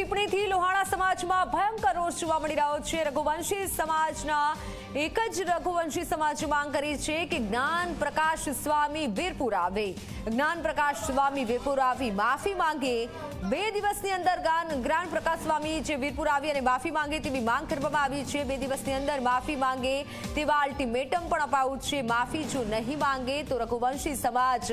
ટિપ્પણીથી લોહાણા સમાજમાં ભયંકર રોષ જોવા મળી રહ્યો છે। રઘુવંશી સમાજના એક જ રઘુવંશી સમાજે માંગ કરી છે કે જ્ઞાન પ્રકાશ સ્વામી વીરપુર આવે। જ્ઞાન પ્રકાશ સ્વામી વીરપુર આવી માફી માંગે। 2 દિવસની અંદર જ્ઞાન પ્રકાશ સ્વામી જે વીરપુર આવી અને માફી માંગે તેવી માંગ કરવામાં આવી છે। 2 દિવસની અંદર માફી માંગે તેવા અલ્ટિમેટમ પણ અપાયું છે। માફી જો નહીં માંગે તો રઘુવંશી સમાજ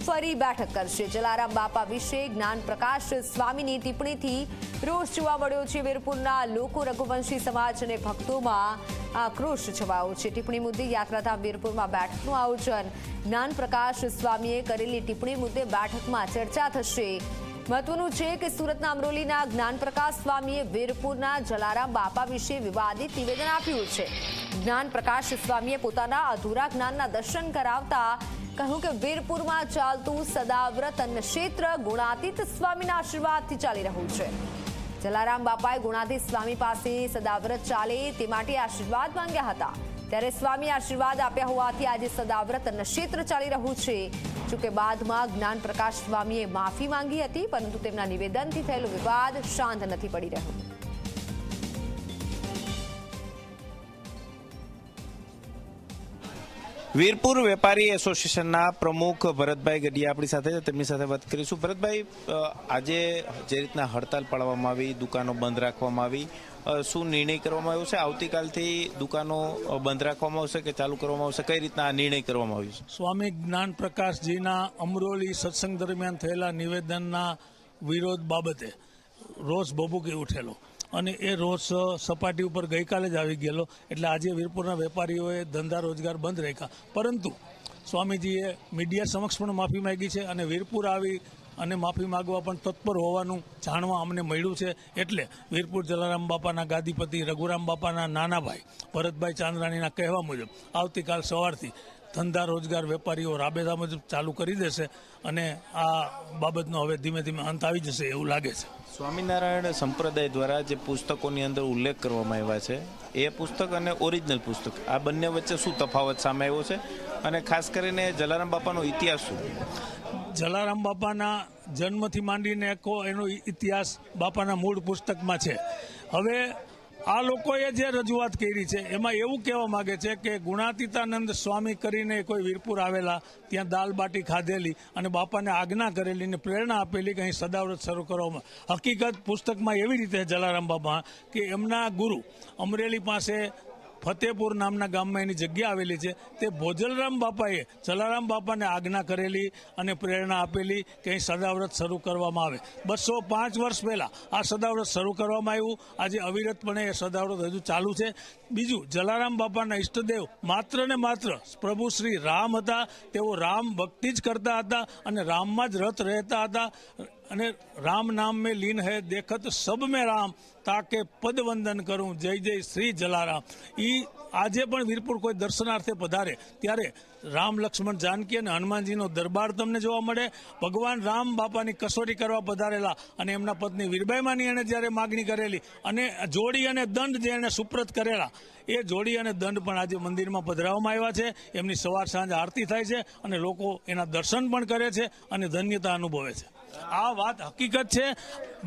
ફરી બેઠક કરશે। જલારામ બાપા વિશે જ્ઞાન પ્રકાશ સ્વામીની ટિપ્પણીથી રોષ જોવા મળ્યો છે। વીરપુરના લોકો રઘુવંશી સમાજ અને ભક્તોમાં આક્રોશ છવાયો છે। ટિપ્પણી મુદ્દે યાત્રાધામ વીરપુરમાં બેઠકનું આયોજન। જ્ઞાન પ્રકાશ સ્વામીએ કરેલી ટિપ્પણી મુદ્દે બેઠકમાં ચર્ચા થશે। મહત્વનું છે કે સુરતના અમરોલીના જ્ઞાન પ્રકાશ સ્વામીએ વીરપુરના જલારામ બાપા વિશે વિવાદિત નિવેદન આપ્યું છે। જ્ઞાન પ્રકાશ સ્વામીએ પોતાના અધૂરા જ્ઞાનના દર્શન કરાવતા કહ્યું કે વીરપુરમાં ચાલતું સદાવ્રત અન્ન ક્ષેત્ર ગુણાતીત સ્વામીના આશીર્વાદથી ચાલી રહ્યું છે। જલારામ બાપાએ ગુણાતીત સ્વામી પાસે સદાવ્રત ચાલે તે માટે આશીર્વાદ માંગ્યા હતા, ત્યારે સ્વામી આશીર્વાદ આપ્યા હોવાથી આજે સદાવ્રત અન્ન ક્ષેત્ર ચાલી રહ્યું છે। જોકે બાદમાં જ્ઞાન પ્રકાશ સ્વામીએ માફી માંગી હતી, પરંતુ તેમના નિવેદનથી થયેલો વિવાદ શાંત નથી પડી રહ્યો। વીરપુર વેપારી એસોસિએશનના પ્રમુખ ભરતભાઈ ગઢિયા આપણી સાથે તેમની સાથે વાત કરીશું। ભરતભાઈ, આજે જે રીતના હડતાલ પાડવામાં આવી, દુકાનો બંધ રાખવામાં આવી, શું નિર્ણય કરવામાં આવ્યો છે? આવતીકાલથી દુકાનો બંધ રાખવામાં આવશે કે ચાલુ કરવામાં આવશે? કઈ રીતના આ નિર્ણય કરવામાં આવ્યો છે? સ્વામી જ્ઞાન પ્રકાશજીના અમરોલી સત્સંગ દરમિયાન થયેલા નિવેદનના વિરોધ બાબતે રોષ ભભૂકી ઉઠેલો અને એ રોષ સપાટી ઉપર ગઈકાલે જ આવી ગયેલો, એટલે આજે વીરપુરના વેપારીઓએ ધંધા રોજગાર બંધ રાખ્યા। પરંતુ સ્વામીજીએ મીડિયા સમક્ષ પણ માફી માંગી છે અને વીરપુર આવી અને માફી માંગવા પણ તત્પર હોવાનું જાણવા અમને મળ્યું છે। એટલે વીરપુર જલારામ બાપાના ગાદીપતિ રઘુરામ બાપાના નાના ભાઈ ભરતભાઈ ચાંદ્રાણીના કહેવા મુજબ આવતીકાલ સવારથી ધંધા રોજગાર વેપારીઓ રાબેતા મુજબ ચાલુ કરી દેશે અને આ બાબતનો હવે ધીમે ધીમે અંત આવી જશે એવું લાગે છે। સ્વામિનારાયણ સંપ્રદાય દ્વારા જે પુસ્તકોની અંદર ઉલ્લેખ કરવામાં આવ્યા છે, એ પુસ્તક અને ઓરિજિનલ પુસ્તક, આ બંને વચ્ચે શું તફાવત સામે આવ્યો છે અને ખાસ કરીને જલારામ બાપાનો ઇતિહાસ શું? જલારામ બાપાના જન્મથી માંડીને એનો ઇતિહાસ બાપાના મૂળ પુસ્તકમાં છે। હવે આ લોકોએ જે રજૂઆત કરી છે એમાં એવું કહેવા માંગે છે કે ગુણાતીતાનંદ સ્વામી કરીને કોઈ વીરપુર આવેલા, ત્યાં દાલ બાટી ખાધેલી અને બાપાને આજ્ઞા કરેલી ને પ્રેરણા આપેલી કે અહીં સદાવ્રત શરૂ કરવામાં। હકીકત પુસ્તકમાં એવી રીતે જલારામ બાપા કે એમના ગુરુ અમરેલી પાસે ફતેપુર નામના ગામમાં એની જગ્યા આવેલી છે, તે ભોજલરામ બાપાએ જલારામ બાપાને આજ્ઞા કરેલી અને પ્રેરણા આપેલી કે અહીં સદાવ્રત શરૂ કરવામાં આવે। 205 વર્ષ પહેલાં આ સદાવ્રત શરૂ કરવામાં આવ્યું। આજે અવિરતપણે એ સદાવ્રત હજુ ચાલુ છે। બીજું, જલારામ બાપાના ઈષ્ટદેવ માત્ર ને માત્ર પ્રભુ શ્રી રામ હતા। તેઓ રામ ભક્તિ જ કરતા હતા અને રામમાં જ રત રહેતા હતા અને રામ નામ મેં લીન હૈ દેખત સબ મેં રામ, તાકે પદ વંદન કરું જય જય શ્રી જલારામ। આજે પણ વીરપુર કોઈ દર્શનાર્થે પધારે ત્યારે રામ લક્ષ્મણ જાનકી અને હનુમાનજીનો દરબાર તમને જોવા મળે। ભગવાન રામ બાપાની કસોટી કરવા પધારેલા અને એમના પત્ની વીરબાઈમાની એણે જ્યારે માગણી કરેલી અને જોડી અને દંડ જે એણે સુપ્રત કરેલા, એ જોડી અને દંડ પણ આજે મંદિરમાં પધરાવવામાં આવ્યા છે। એમની સવાર સાંજ આરતી થાય છે અને લોકો એના દર્શન પણ કરે છે અને ધન્યતા અનુભવે છે। આ વાત હકીકત છે।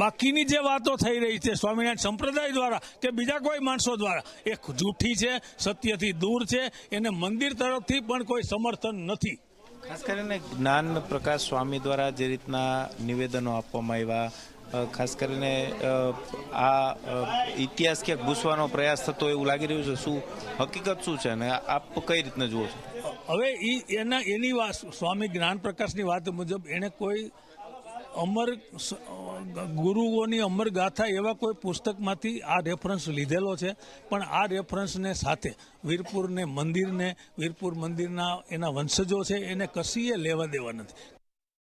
બાકીની જે વાતો થઈ રહી છે સ્વામિનારાયણ સંપ્રદાય દ્વારા કે બીજા કોઈ માણસો દ્વારા, એ જૂઠી છે, સત્યથી દૂર છે, એને મંદિર તરફથી પણ કોઈ સમર્થન નથી। ખાસ કરીને જ્ઞાન પ્રકાશ સ્વામી દ્વારા જે રીતના નિવેદનો આપવામાં આવ્યા, ખાસ કરીને આ ઇતિહાસ ક્યાંક ભૂસવાનો પ્રયાસ થતો એવું લાગી રહ્યું છે, શું હકીકત શું છે અને આપ કઈ રીતના જુઓ છો? હવે એની વાત, સ્વામી જ્ઞાન પ્રકાશની વાત મુજબ એને કોઈ અમર ગુરુઓની અમર ગાથા એવા કોઈ પુસ્તકમાંથી આ રેફરન્સ લીધેલો છે, પણ આ રેફરન્સને સાથે વીરપુર મંદિરના એના વંશજો છે એને કશીએ લેવા દેવા નથી।